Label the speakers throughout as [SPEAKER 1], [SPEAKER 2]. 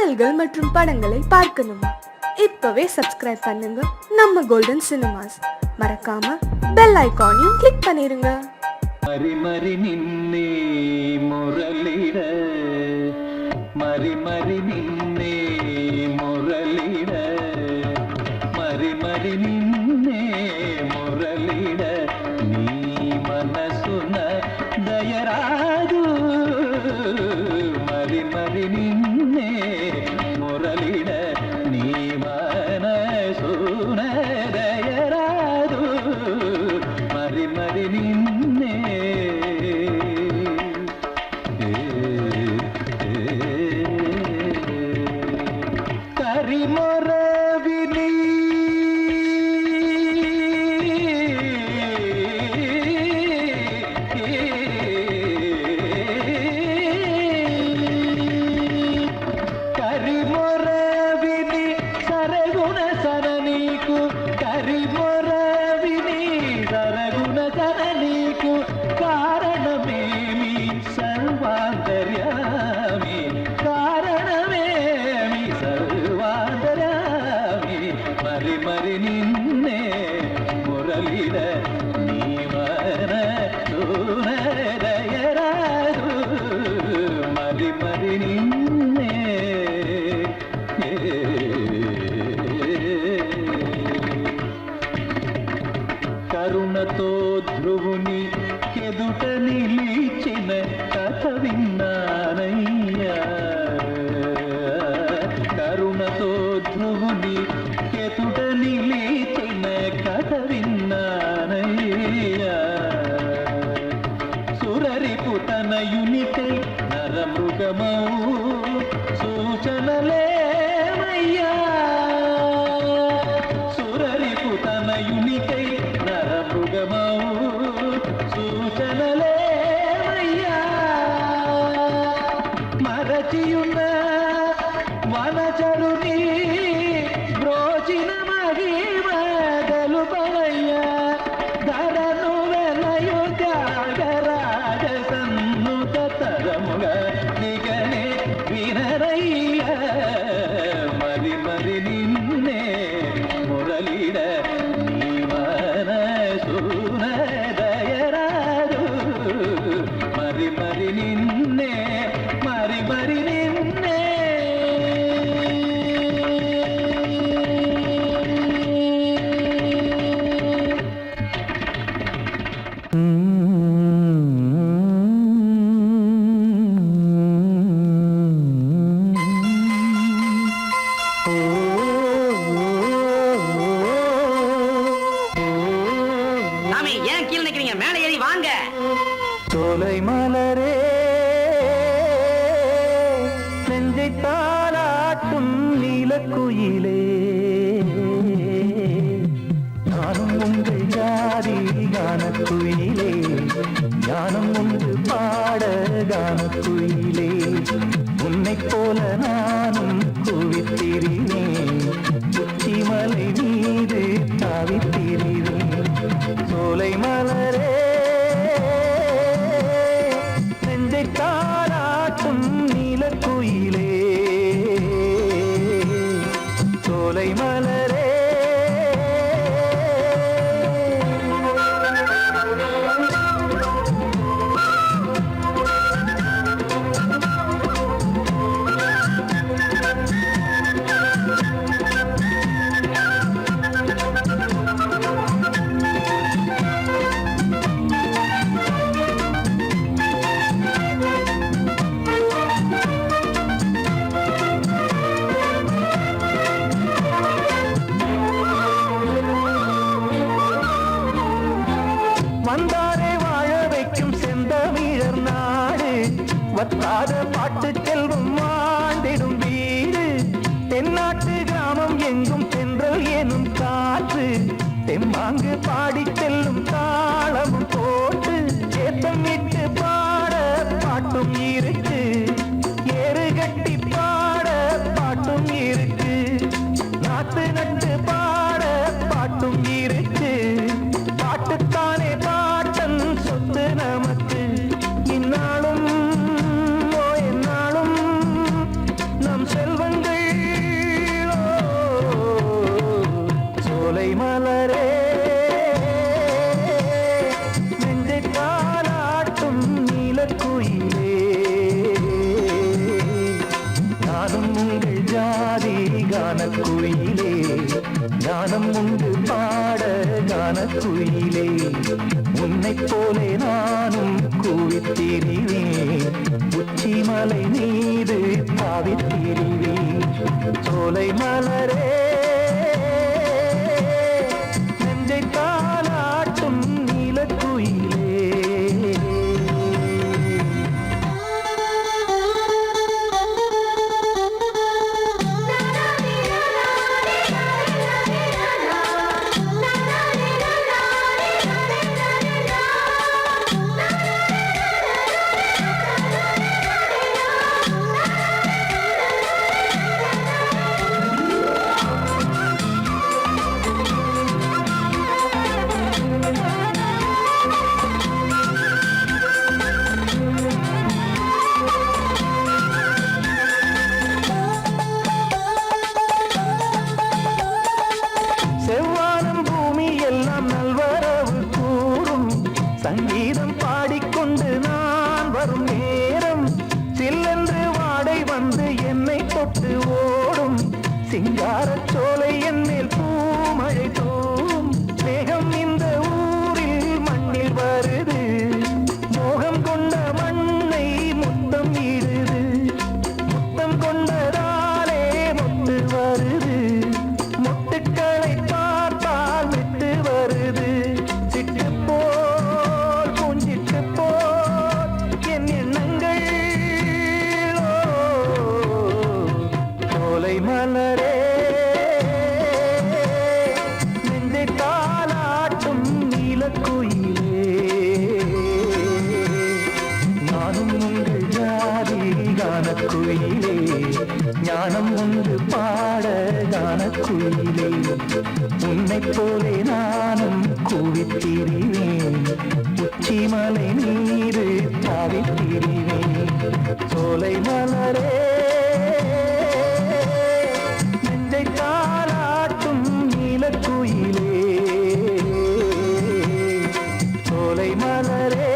[SPEAKER 1] பாடல்கள் மற்றும் படங்களை பார்க்கணுமா? இப்பவே சப்ஸ்கிரைப் பண்ணுங்க நம்ம கோல்டன் சினிமாஸ். மறக்காம பெல் ஐகானையும் கிளிக் பண்ணிருங்க.
[SPEAKER 2] மரி மரி நின்னே முரளிட, மரி மரி நின்னே முரளிட, மரி மரி நின்னே முரளிட, நீ மனசுನ ದಯರಾದು, ಮರಿ ಮರಿ ನಿನ್ನೆ ಮುರಳಿಡ, ನೀ ಮನಸುನ ದಯರಾದು, ಮರಿ ಮರಿ ನಿನ್ನೆ. ಕರಿಮೊರವಿನಿ కరిమొరవిని సరగుణ సరనీకు, కరిమొరవిని సరగుణ సరనీకు, కారణమేమి సర్వాంతర్యామి, కారణమేమి సర్వాంతర్యామి, మరి మరి నిన్నే మురళిడ, నీ మనసున దయరాదు, మరి మరి నిన్నే. కరుణతో ధ్రువుని కెదుట నిలిచిన కథ విన్నానయ్యా, కరుణతో ధ్రువుని కెదుట నిలిచిన కథ విన్నానయ్యా, సురరిపు తనయునికై నరమృగమౌ సూచనలేమయ్యా, సురరిపు తనయునికై నరమృగమౌ సూచనలేమయ్యా, మరచియున్న వనచరుని బ్రోచిన మహిమగలుపవయ్యా, ధరను వెలయు త్యాగరాజ సన్నుత తరముగా దిగనే వినరయ్యా, మరి మరి నిన్నే మురళిడ, నీ మనసున దయరాదు, మరి మరి నిన్నే, మరి మరి నిన్నే.
[SPEAKER 3] சாமி ஏன் கீழே நிக்கிறீங்க? மேலே ஏறி வாங்க.
[SPEAKER 2] சோலை மலரே நெஞ்சை தாளாட்டும் நீலக்குயிலே, நானும் உங்கள் ஜாதி கானக்குயிலே, ஞானம் உண்டு பாட கானக்குயிலே, உன்னைப் போல நானும் குவித்திரினேன், உச்சிமலை மீது தாவித்திரினேன். சோலை மலரே நெஞ்சை தாளாட்டும் நீலக்குயிலே, சோலை மலரே. வந்தாரே வாழ வைக்கும் செந்தமிழர் நாடு, வத்தாத பாட்டு செல்வம் வாழ்ந்திடும் வீடு, தென்னாட்டு கிராமம் எங்கும் சென்றல் எனும் காற்று, தெம்மாங்கு பாடி செல்லும் தாளமும் போட்டு, ஏத்தமிட்டு பாட பாட்டும் இருக்கு, ஏறு கட்டி பாட பாட்டும் இருக்கு, நாத்து நட்டு பாட பாட்டும் இருக்கு, பாட்டுத்தானே பாட்டன் சொத்து நமக்கு, இந்நாளும் எந்நாளும் நம் செல்வங்கள் சோலை மலரே நெஞ்சை தாலாட்டும் நீலக்குயிலே நானும் உங்கள் ஜாதி கானக்குயிலே ஞானம் உண்டு பாட கானக்குயிலே உன்னைப் போலே நானும் கூவித்திரிவேன் உச்சிமலை மீது தாவித்திரிவேன் சோலை மலரே நெஞ்சை தாலாட்டும் நீலக்குயிலே சங்கீதம் பாடிக்கொண்டு நான் வரும் நேரம் சில்லென்று வாடை வந்து என்னை தொட்டு ஓடும் சிங்காரச் சோலை என்னில் பூமழை தூவும் மேகம் இந்த ஊரில் மண்ணில் வருது மோகம் கொண்ட மண்ணை முத்தம் இடுது முத்தம் கொண்டதாலே முத்து வருது முத்துக்களை பார்த்தால் விட்டு வருது சிட்டு மலரே நெஞ்சை தாலாட்டும் நீலக்குயிலே நானும் உங்கள் ஜாதி கானக்குயிலே ஞானம் ஒன்று பாட கானக்குயிலே உன்னைப் போலே நானும் கூவித்திரிவேன் உச்சிமலை நீரு தாவித்திரிவேன் சோலை மலரே தாலாட்டும் நீலக்குயிலே சோலை மலரே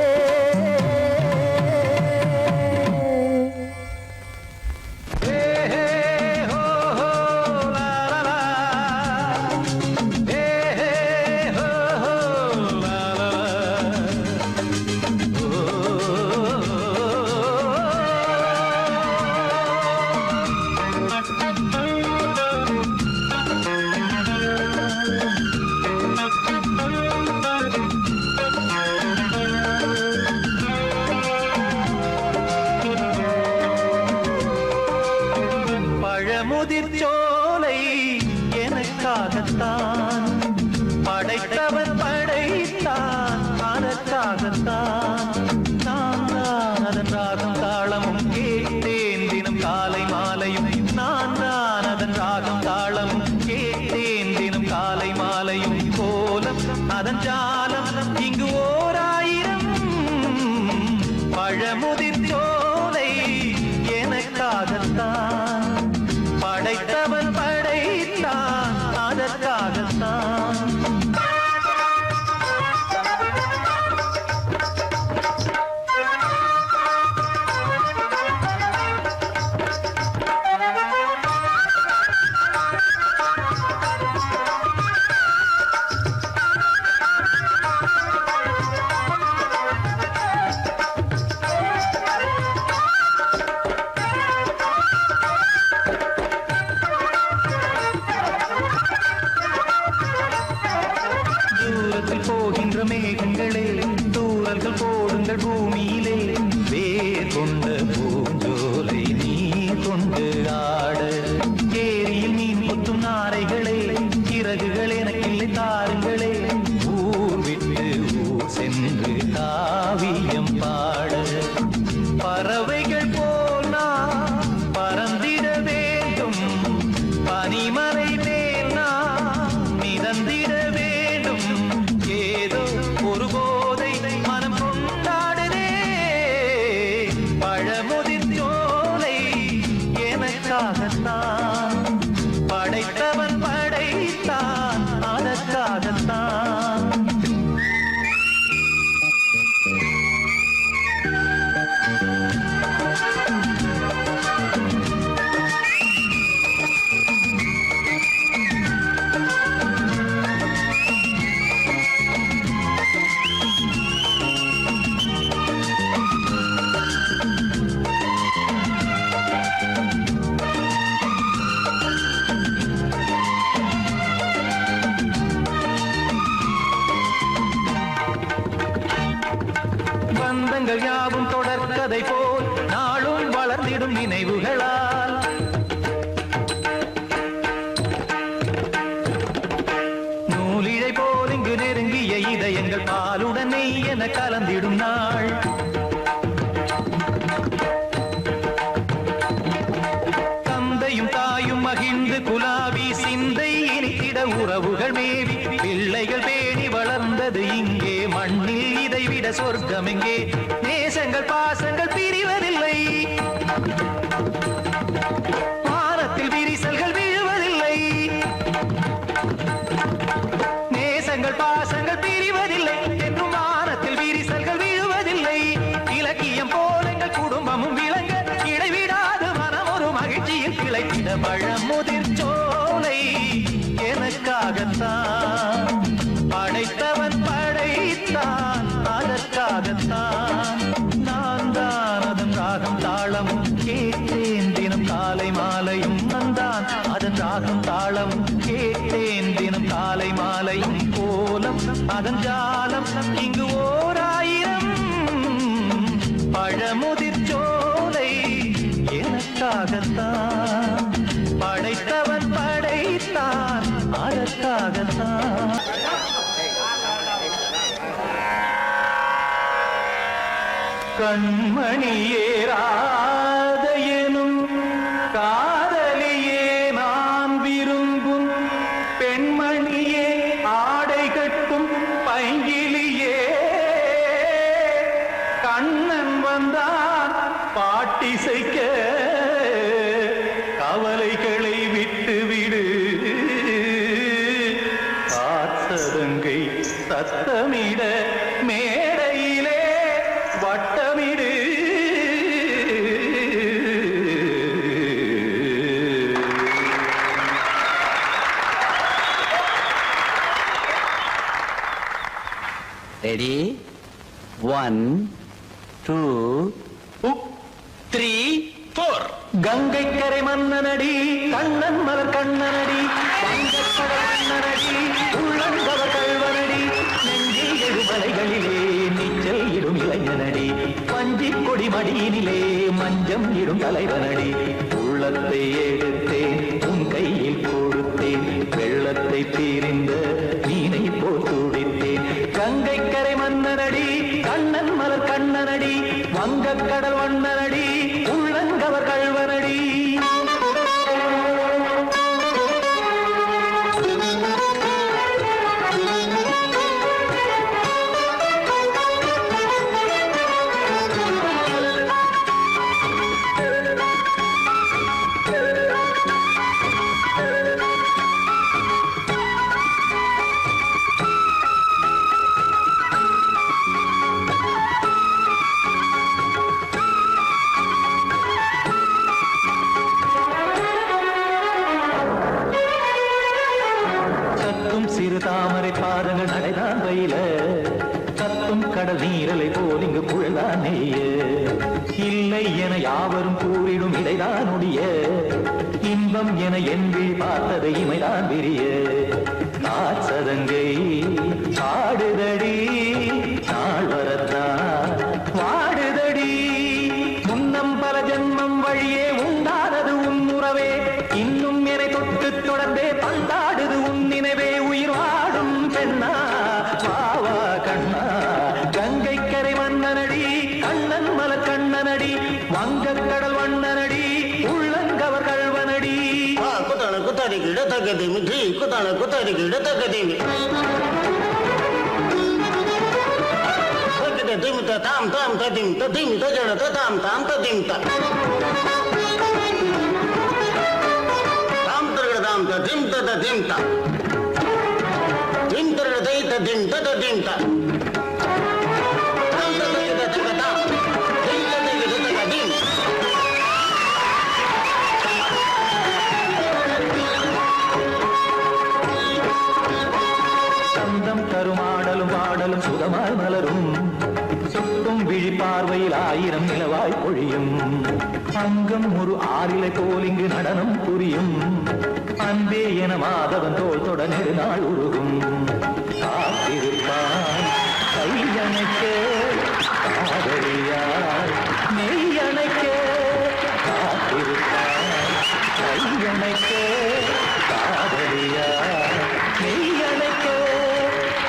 [SPEAKER 2] பழமுதிர் சோலை எனக்காகத்தான் படைத்தவன் படைத்தான் அதற்காகத்தான் நான் தான் அதன் ராகம் தாளமும் கேட்டேன் தினம் காலை மாலையும் நான் தான் அதன் ராகம் தாளமும் கேட்டேன் தினம் காலை மாலையும் கோலம் அதன் ஜாலம் இங்கு ஓராயிரம் பழமுதிர் சோலை எனக்காகத்தான் படைத்தவன் படைத்தான் அதற்காகத்தான் போகின்ற மேகங்களே தூரல்கள் போடுங்கள் பூமியிலே வேர் கொண்ட பூஞ்சோலை நீ கொண்டு ஆட ஏரியில் மீன் முத்தும் நாரைகளே இறகுகள் எனக்கில்லை தாருங்களே ஊர் விட்டு ஊர் சென்று காவியம் பாட பறவைகள் போல் நான் பறந்திட வேண்டும் பனிமலை மேல் நான் மிதந்திட வேண்டும் ஏதோ ஒரு போதை மனம் கொண்டாடுதே பழமுதிர் சோலை எனக்காகத்தான் படைத்தவன் படைத்தான் அதற்காகத்தான் மகிழ்ந்து குலாவி சிந்தை இனித்திட உறவுகள் மேவி பிள்ளைகள் பேணி வளர்ந்தது இங்கே மண்ணில் இதைவிட சொர்க்கம் எங்கே நேசங்கள் பாசங்கள் பிரிவதில்லை வானத்தில் விரிசல்கள் விழுவதில்லை நேசங்கள் பாசங்கள் பிரிவதில்லை என்றும் வானத்தில் விரிசல்கள் விழுவதில்லை இலக்கியம் போல எங்கள் குடும்பமும் விளங்க இடைவிடாது மனம் ஒரு மகிழ்ச்சியில் கிளைத்திட பழமுதிர் சோலை எனக்காகத்தான் படைத்தவன் படைத்தான் அதற்காகத்தான் நான் தான் அதன் ராகம் தாளமும் கேட்டேன் தினம் காலை மாலையும் நந்தான் அதன் ராகம் தாளமும் கேட்டேன் தினம் காலை மாலையும் கோலம் அதன் ஜாலம் இங்கு ஓர் ஆயிரம் பழமுதிர் சோலை எனக்காகத்தான் படைத்தவன் படைத்தான் அதற்காகத்தான் கண்மணியேராத எனும் காதலியே நான் விரும்பும் பெண்மணியே ஆடை கட்டும் பைங்கிலியே கண்ணன் வந்தான் பாட்டிசைக்க கவலைகளை விட்டுவிடு காத்ததங்கை சத்தமிட மேடையிலே வட்டமிடு
[SPEAKER 3] ரெடி 1 2 3 4
[SPEAKER 2] கங்கை கரை மன்னனடி கண்ணன் மலர் கண்ணனடி வங்கக்கடல் மன்னனடி உள்ளங்கவ கல்வனடி நெஞ்சில் எழுமலைகளிலே நீச்சல் இடும் இளைஞனடி பஞ்சி கொடி மடியினிலே மஞ்சம் இடும் தலைவனடி உள்ளத்தை எடுத்தேன் உன் கையில் கொடுத்தேன் வெள்ளத்தை தீரிந்த மீனை போல் துடித்தேன் கங்கை கரை மன்னனடி கண்ணன் மலர் கண்ணனடி வங்கக்கடல் வண்ணனடி உள்ளங்கவர் கல்வனடி சிறு தாமரை பாதங்கள் நடைதான் வயில கத்தும் கடல் நீரலை போல் இங்கு குழல்தான் நெய்ய இல்லை என யாவரும் கூறிடும் இடைதான் உடைய இன்பம் என என்பி பார்த்ததை இமைதான் விரிய காசதங்கை ஆடுதடி நாள் வரத்தான் வாடுதடி முன்னம் பல ஜென்மம் வழியே உண்டானது உன் உறவே இன்னும் என்னை தொட்டு தொடர்ந்தே பந்தாடுது உன் நினைவே உயிர் வாடும் பெண்ணா பாவா கண்ணா கங்கை கரை மன்னனடி கண்ணன் மலர் கண்ணனடி வங்கக்கடல் வண்ணனடி உள்ளங்கவர் கல்வனடி
[SPEAKER 4] குத்தான குத்தாரிக்கு இடத்தக்கதேமி ஜி குத்தான குத்தாரிக்கு இடத்தக்கதேமி திமித்த தாம் தாம் ததிமித்த திமித்த ஜடத தாம் தாம் ததிமித்த தாம் தரகதாம் ததிமித்த ததிமித்த திம் தரகதை ததிமித்த ததிமித்த தாம் தரகத தகதாம் திம் தரகத தகதிம்
[SPEAKER 2] சந்தம் கருமாடலும் பாடலும் சுகமாய் மலரும் சுட்டும் விழி பார்வையில் ஆயிரம் நிலவாய் பொழியும் அங்கம் ஒரு ஆறிலை போல் இங்கு நடனம் புரியும் அன்பே என மாதவன் தோல் தொட நெடுநாள் உருகும் காத்திருப்பான் கையணைக்க காதலியார் மெய்யணைக்க காத்திருப்பான் கையணைக்க காதலியார் மெய்யணைக்க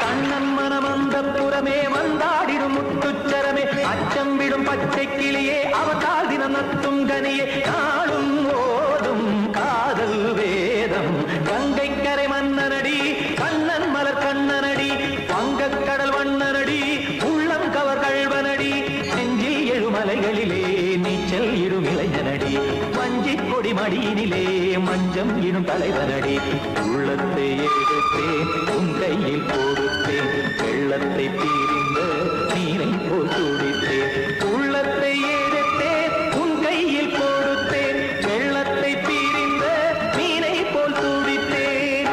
[SPEAKER 2] கண்ணன் மனமந்த புறமே வந்தாடிடும் முத்துச்சரமே அச்சம் விடும் பச்சை கிளியே அவதால் தினம் நத்தும் கனியே நாளும் ஓடும் காதல் மடியினிலே மஞ்சம் இனும் தலைவனடி உள்ளத்தை எடுத்தேன் உன் கையில் கொடுத்தேன் வெள்ளத்தை பிரிந்த நீரை போல் துடித்தேன் உள்ளத்தை எடுத்தேன் உன் கையில் கொடுத்தேன் வெள்ளத்தை பிரிந்த நீரை போல் துடித்தேன்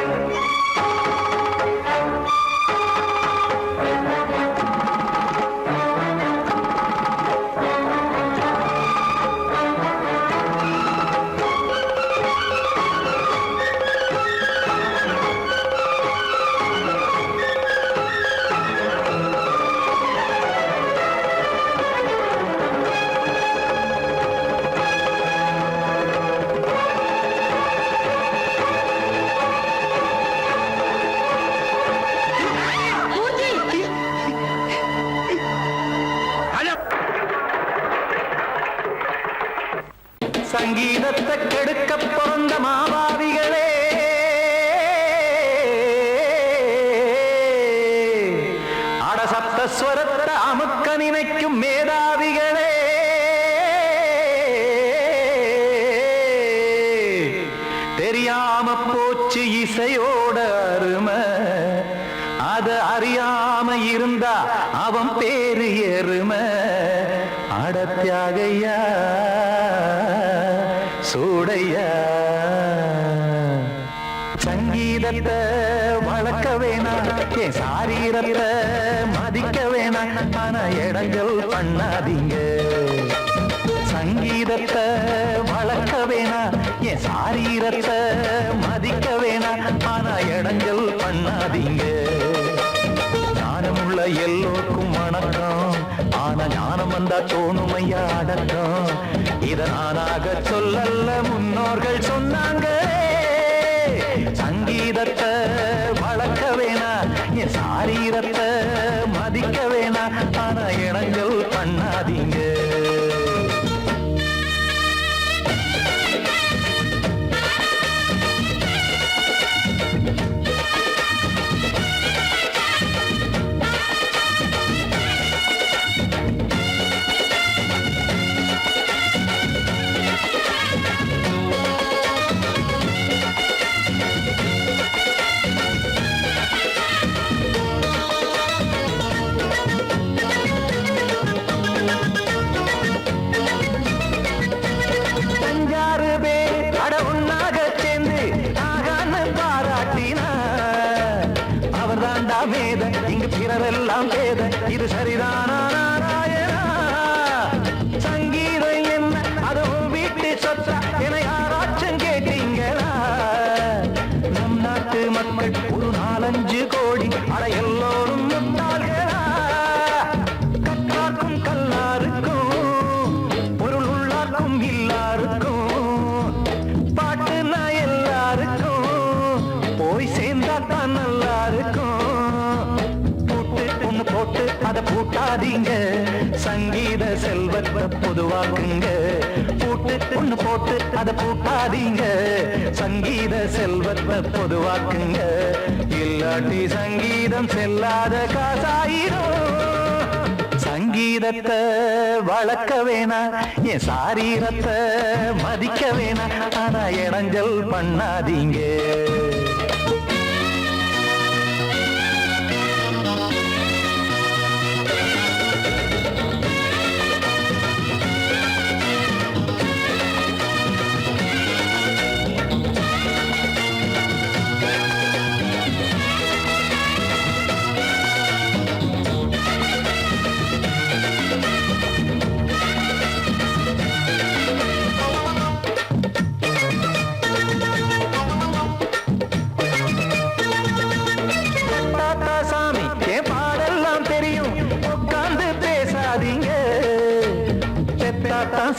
[SPEAKER 2] சங்கீதத்தை கெடுக்க பிறந்த மாபாவிகளே அடசப்தஸ்வரத்தை அமுக்க நினைக்கும் மேதாவிகளே தெரியாம போச்சு இசையோட அருமை அத அறியாம இருந்தா அவன் பேரு எருமை அடத்தியாகையா சூடையா சங்கீதத்தை வளர்க்க வேணாம் என் சாரீரத்தை மதிக்க வேணாம் ஆனா இடங்கள் பண்ணாதீங்க சங்கீதத்தை வளர்க்க வேணாம் என் சாரீரத்தை மதிக்க வேணாம் ஆனா இடங்கள் பண்ணாதீங்க ஞானமுள்ள எல்லோருக்கும் வணக்கம் ஆனா ஞானம் வந்தா தோணுமையா அடக்கம் இத நானாக சொல்லல்ல முன்னோர்கள் சொன்னாங்க சங்கீதத்தை வளர்க்க வேணா என் சாரீரத்தை மதிக்க வேணா ஆனா இனங்கள் பண்ணாதீங்க இங்கு பிறரெல்லாம் பேத இது சரிதானா நாராயணா சங்கீதம் என்ன அதுவும் வீட்டு சொத்தா என யாராச்சும் கேட்டீங்களா நம் நாட்டு மக்கள் ஒரு 4-5 கோடி அட எல்லோரும் முட்டாள்களா கற்றார்க்கும் கல்லாருக்கும் பொருள் உள்ளார்க்கும் இல்லாருக்கும் பாட்டுனா எல்லாருக்கும் போய் சேர்ந்தா தான் நல்லா இருக்கும் போட்டு அதை பூட்டாதீங்க சங்கீத செல்வத்தை பொதுவாக்குங்க பூட்டு ஒண்ணு போட்டு அதை பூட்டாதீங்க சங்கீத செல்வத்தை பொதுவாக்குங்க இல்லாட்டி சங்கீதம் செல்லாத காசாயிரும் சங்கீதத்தை வளர்க்க வேணா என் சாரீரத்தை மதிக்க வேணா ஆனா இடைஞ்சல் பண்ணாதீங்க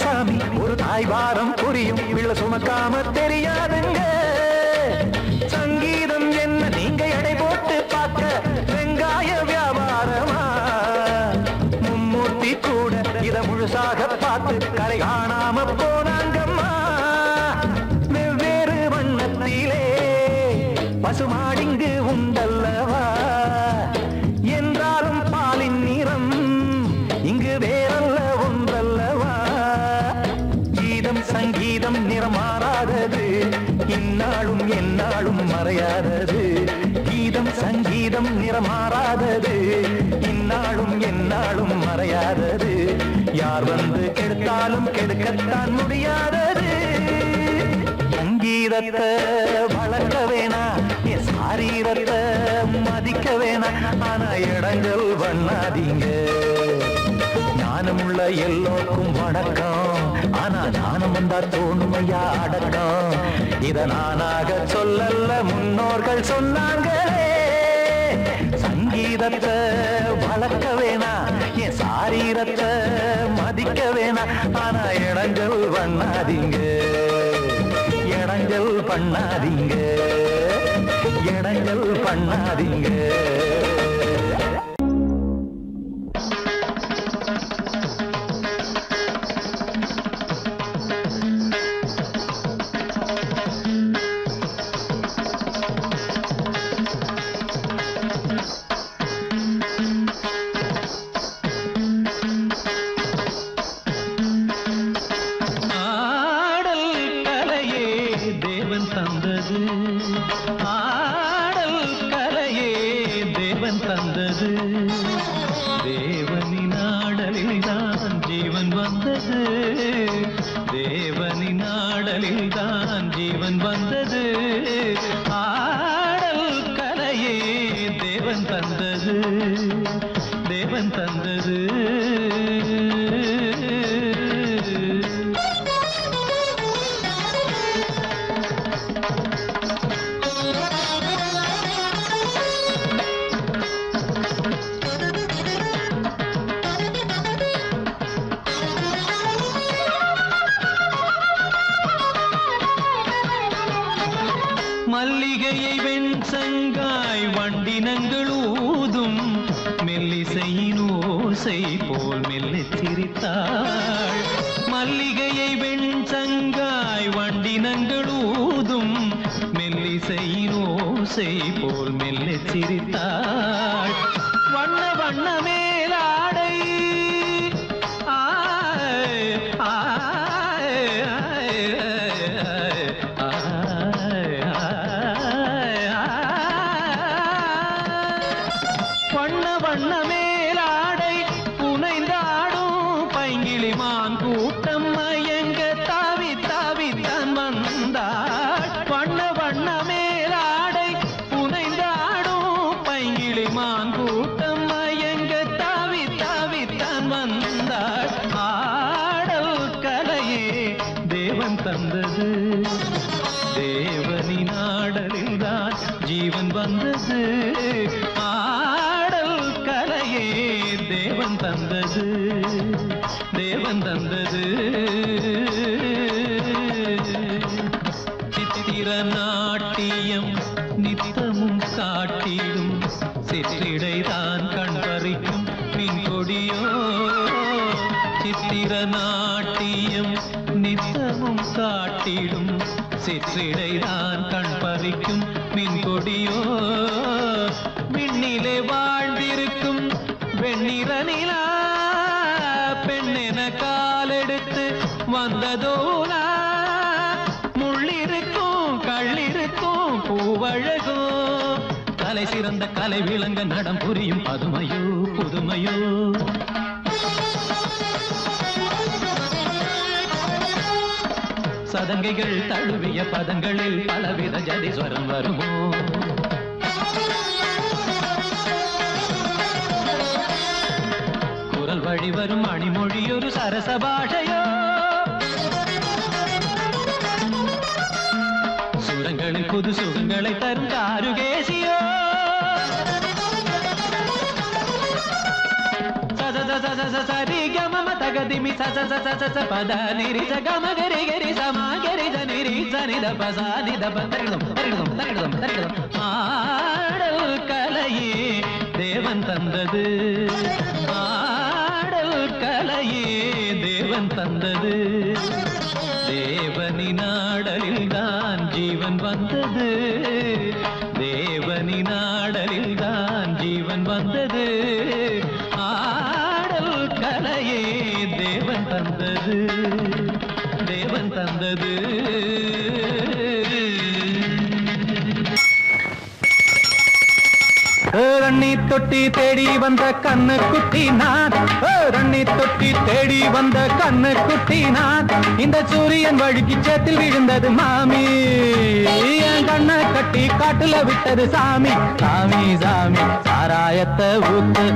[SPEAKER 2] சாமி ஒரு தாய் வாரம் புரியும் பிள்ளை சுமக்காம தெரியாதுங்க சங்கீதம் என்ன நீங்க எடை போட்டு பார்க்க வெங்காய வியாபாரமா மும்மூர்த்தி கூட இத முழுசாக பார்த்து கரை காணாம போனாங்கம்மா வெவ்வேறு வண்ணத்திலே பசுமாடிங்கு உண்டல்லவா என்றாலும் பாலின் நிறம் இங்கு வேறல்ல ஒன்றல்லவா கீதம் சங்கீதம் நிறமாறாத இந்நாளும் எந்நாளும் மறையாதது கீதம் சங்கீதம் நிறமாறாதது இந்நாளும் எந்நாளும் மறையாதது யார் வந்து கெடுத்தாலும் கெடுக்கத்தான் முடியாதது சங்கீதத்தை வளர்க்க வேணா என் சாரீரத்தை மதிக்க வேணா ஆனா இடங்கள் பண்ணாதீங்க ஞானமுள்ள எல்லோருக்கும் வணக்கம் ஆனா ஞானம் வந்தா தோணுமையா அடக்கம் இத நானாக சொல்லல முன்னோர்கள் சொன்னாங்களே சங்கீதத்தை வளர்க்க வேணா என் சாரீரத்தை மதிக்க வேணா ஆனா இடங்கள் பண்ணாதீங்க இடங்கள் பண்ணாதீங்க இடங்கள் பண்ணாதீங்க
[SPEAKER 5] ஆடல் கலையே தேவன் தந்தது தேவனின் ஆடலில் தான் ஜீவன் வந்தது தேவனின் ஆடலில் தான் ஜீவன் வந்தது ஆடல் கலையே தேவன் தந்தது தேவன் தந்தது மல்லிகையை வெண்சங்காய் வண்டினங்கள் ஊதும் மெல்லிசையின் ஓசை போல் மெல்லச் சிரித்தாள் மல்லிகையை வெண்சங்காய் வண்டினங்கள் ஊதும் மெல்லிசையின் ஓசை போல் மெல்லச் சிரித்தாள் வண்ண வண்ண மேலாடை வண்ண வண்ண மேலாடை புனைந்தாடும் பைங்கிளிமான் கூட்டம் மயங்க தாவி தாவித்தான் வந்தாள் வண்ண வண்ண மேலாடை புனைந்தாடும் பைங்கிளிமான் கூட்டம் மயங்க தாவி தாவித்தான் வந்தாள் ஆடல் கலையே தேவன் தந்தது தேவனின் ஆடலில் தான் ஜீவன் வந்தது ஆடல் கலையே தேவன் தந்தது தேவன் தந்தது சித்திர நாட்டியம் நித்தமும் காட்டிடும் சிற்றிடைதான் கண் பறிக்கும் மின் கொடியோ சித்திர நாட்டியம் நித்தமும் காட்டிடும் சிற்றிடைதான் கண் பறிக்கும் மின் கொடியோ விண்ணிலே வாழ்ந்திருக்கும் வெண்ணிற நிலா பெண்ணென காலெடுத்து வந்ததோலா முள்ளிருக்கும் கள்ளிருக்கும் பூவழகோ கலை சிறந்த கலை விளங்க நடம் புரியும் பதுமையோ புதுமையோ சதங்கைகள் தழுவிய பதங்களில் பலவித ஜதிஸ்வரம் வருமோ குரல் வழி வரும் மணிமொழியொரு சரச பாஷையோ சுரங்களில் புது சுகங்களை தரும் காருகேசியோ சரி கம தகதிமி ச பத நிரி ச கம கரி கரி சமா கரி ச நிரி ச நித பசா நித பந்தரிடம் தரிடம் தரிடம் தரிடம் ஆடல் கலையே தேவன் தந்தது ஆடல் கலையே தேவன் தந்தது தேவனின் ஆடலில் தான் ஜீவன் வந்தது தேவனின் ஆடலில் தான் ஜீவன் வந்தது ஆடல் கலையே தேவன் தந்தது தேவன் தந்தது
[SPEAKER 2] தண்ணி தொட்டி தேடி வந்த கண்ணு குட்டி நான், தண்ணி தொட்டி தேடி வந்த கண்ணு குட்டி நான். இந்த சூரியன் வழுக்கி சேத்தில் விழுந்தது மாமி, என் கண்ணை கட்டி காட்டுல விட்டது சாமி. சாமி சாமி சாராயத்தை ஊத்து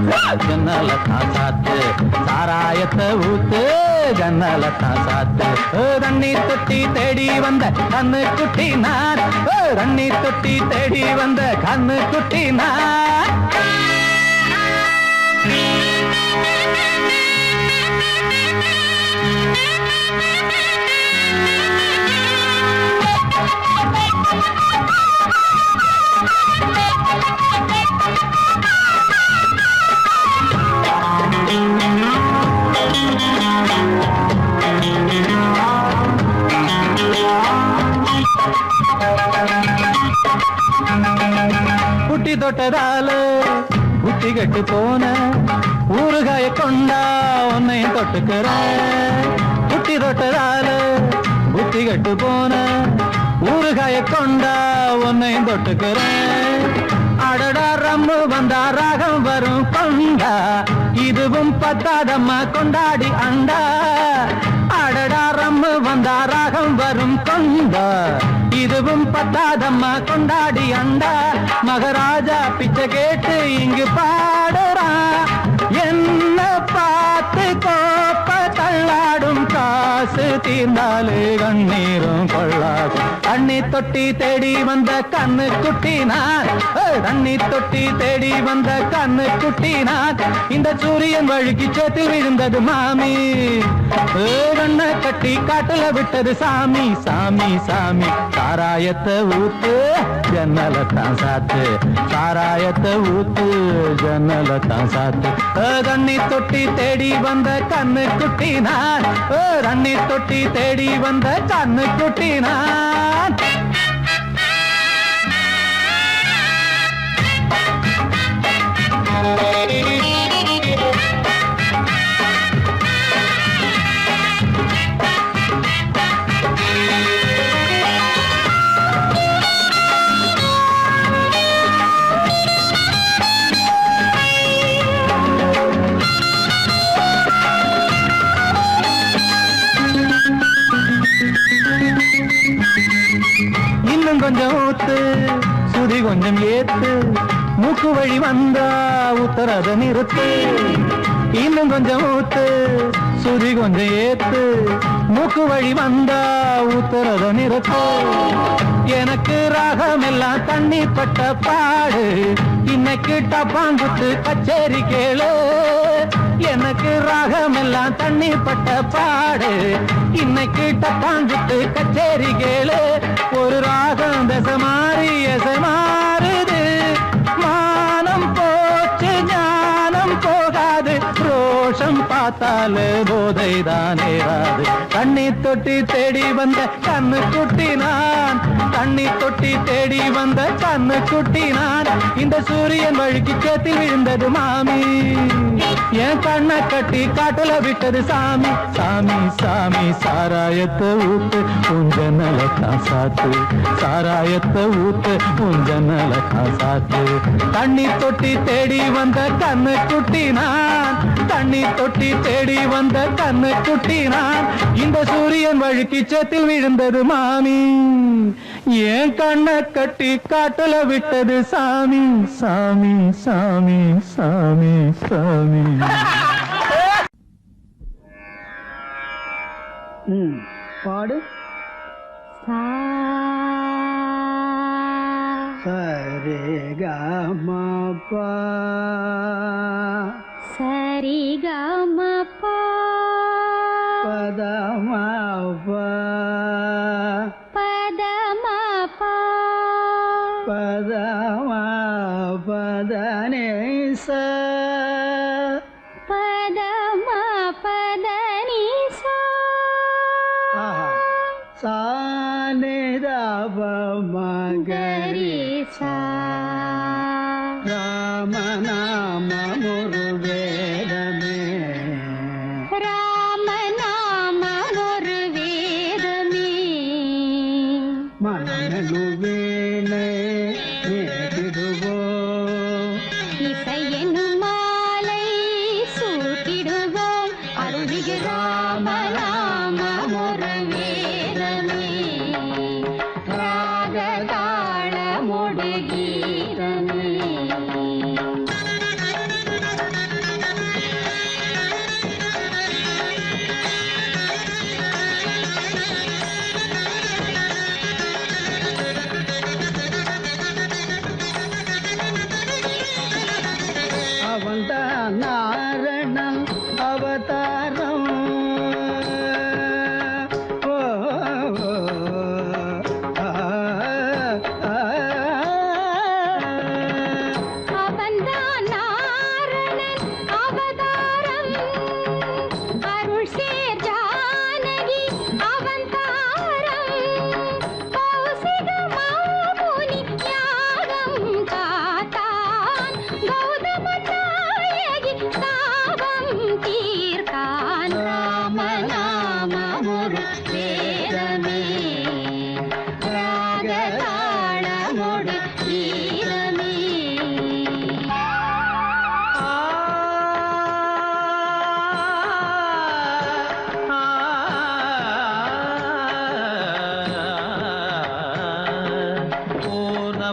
[SPEAKER 2] ஜன்னல தான் சாத்து, சாராயத்தை ஊத்து ஜன்னல தான் சாத்து. தண்ணி தொட்டி தேடி வந்த கண்ணு குட்டி நான், தண்ணி தொட்டி தேடி வந்த கண்ணு குட்டி நான். புட்டி தொட்டதால புட்டி கட்டு போன ஊறுகாய கொண்டா உன்னையும் தொட்டுக்கிற. புட்டி தொட்டதால புட்டி கட்டு போன ஊறுகாய கொண்டா உன்னையும் தொட்டுக்கிற. அடடா ரம்மு வந்தா ராகம் வரும் கொண்டா, இதுவும் பத்தாதம்மா கொண்டாடி அண்டா. அடடா ரம்மு வந்தா ராகம் வரும் கொண்டா, இதுவும் பத்தாதம்மா கொண்டாடி அண்டா. மகாராஜா பிச்சை கேட்டு இங்கு பாடுறான், என்ன பார்த்து கோப்ப தள்ளாடும் காசு தீர்ந்தாலே கண்ணீரும் கொள்ளாது. தண்ணி தொட்டி தேடி வந்த கண்ணு குட்டி நான், தண்ணி தொட்டி தேடி வந்த கண்ணு குட்டி நான். இந்த சூரியன் வழுக்கி சேத்தில் விழுந்தது மாமி, கண்ணை கட்டி காட்டுல விட்டது சாமி. சாமி சாமி சாராயத்தை ஊத்து ஜன்னல தான் சாத்து, சாராயத்தை ஊத்து ஜன்னல தான் சாத்து. தண்ணி தொட்டி தேடி வந்த கண்ணு குட்டி நான், தண்ணி தொட்டி தேடி வந்த கண்ணு குட்டி நான். இன்னும் கொஞ்சம் ஊத்து சுதி கொஞ்சம் ஏத்து, மூக்கு வழி வந்தா உத்தரத நிறுத்து. இன்னும் கொஞ்சம் ஊத்து சுதி கொஞ்சம் ஏத்து, மூக்கு வழி வந்தா உத்தரத நிறுத்து. எனக்கு ராகம் எல்லாம் தண்ணி பட்ட பாடு, இன்னைக்கு டப்பாங்குத்து கச்சேரி கேளு. எனக்கு ராகம் எல்லாம் தண்ணி பட்ட பாடு, இன்னைக்கு டப்பாங்குத்து கச்சேரி கேளு. ஒரு ராகம் தசை மாறி எசை மாறுது, மானம் போச்சு ஞானம் போகாது, ரோஷம் பார்த்தாலே போதை தானேராது. தண்ணி தொட்டி தேடி வந்த கண்ணு குட்டி நான், தண்ணி தொட்டி தேடி வந்த கண்ணு குட்டி நான். இந்த சூரியன் வழுக்கி சேத்தில் விழுந்தது மாமி, என் கண்ணை கட்டி காட்டுல விட்டது சாமி. சாமி சாமி சாராயத்தை ஊத்து உஞ்சனல தான் சாத்து, சாராயத்தை ஊத்து உஞ்சனல தான் சாத்து. தண்ணி தொட்டி தேடி வந்த கண்ணு குட்டி நான், தண்ணி தொட்டி தேடி வந்த கண்ணு குட்டி நான். இந்த சூரியன் வழுக்கி சேத்தில் விழுந்தது மாமி, என் கண்ணை கட்டி காட்டுல விட்டது சாமி. சாமி சாமி சாமி சாமி.
[SPEAKER 6] பாடு. சரி கமபா
[SPEAKER 7] சரி கமபா
[SPEAKER 6] பதமபா
[SPEAKER 7] பதமபா
[SPEAKER 6] பதமா பதனேச
[SPEAKER 7] பதமா பதனிசா
[SPEAKER 6] சானிதப மகரிசா. ராமநாம முருவேதமே,
[SPEAKER 7] ராமநாம ஒரு வேதமே,
[SPEAKER 6] மனநலுவேனை நேடிடுவோ
[SPEAKER 7] இசை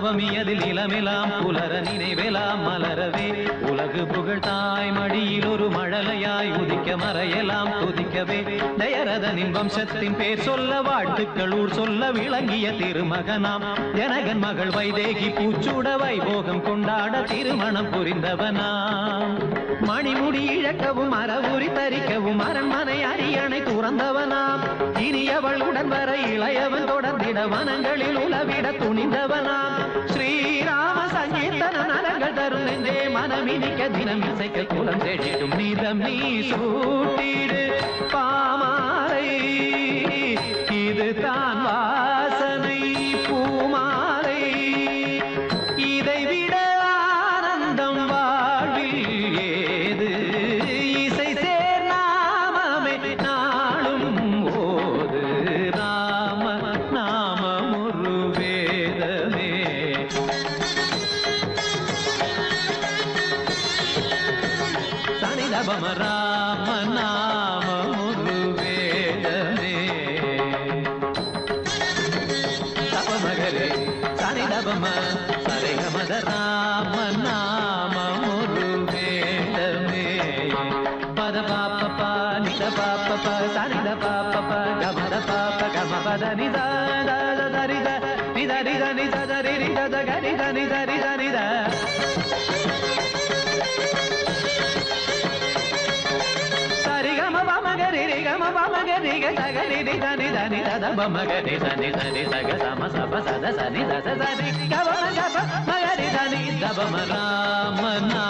[SPEAKER 5] நவமி அதில் இளமெலாம் புலர நினைவெலாம் மலரவே உலகு புகழ் தாய் மடியில் ஒரு மழலையாய் உதிக்க மறையெல்லாம் துதிக்கவே தயரதனின் வம்சத்தின் பேர் சொல்ல வாழ்த்துக்கள் ஊர் சொல்ல விளங்கிய திருமகனாம் ஜனகன் மகள் வைதேகி பூச்சூட வைபோகம் கொண்டாட திருமணம் புரிந்தவனாம் மணிமுடி இழக்கவும் மரபுரி தரிக்கவும் அரண்மனை அரியணை துறந்தவனாம் இனியவள் உடன் வர இளையவன் தொடர்ந்திட வனங்களில் உலவிட துணிந்தவனாம் ஸ்ரீராம சங்கீர்த்தன நலங்கள் தரும் நெஞ்சே மனமினிக்க தினம் இசைக்க குலம் செழிடும் நீதம் நீ சூட்டிடு பாமாலை இது தான் வாசனை பூமாலை இதை விட ஆனந்தம் வாழ்வில் ஏது இசை சேர் நாமமே நாளும் ஓது ராம நாமம் ஒரு வேதமே சனிதபம ராம நாமம் ஒரு வேதமே தபமகரே சனிதபம சரிகமத ராம நாமம் ஒரு வேதமே பத பாப்ப நித பாப்ப சனித பாப்ப கமத பாப்ப கமபத நித தரித நித நித நித தரி நித கரித நித நித நித Gama Rama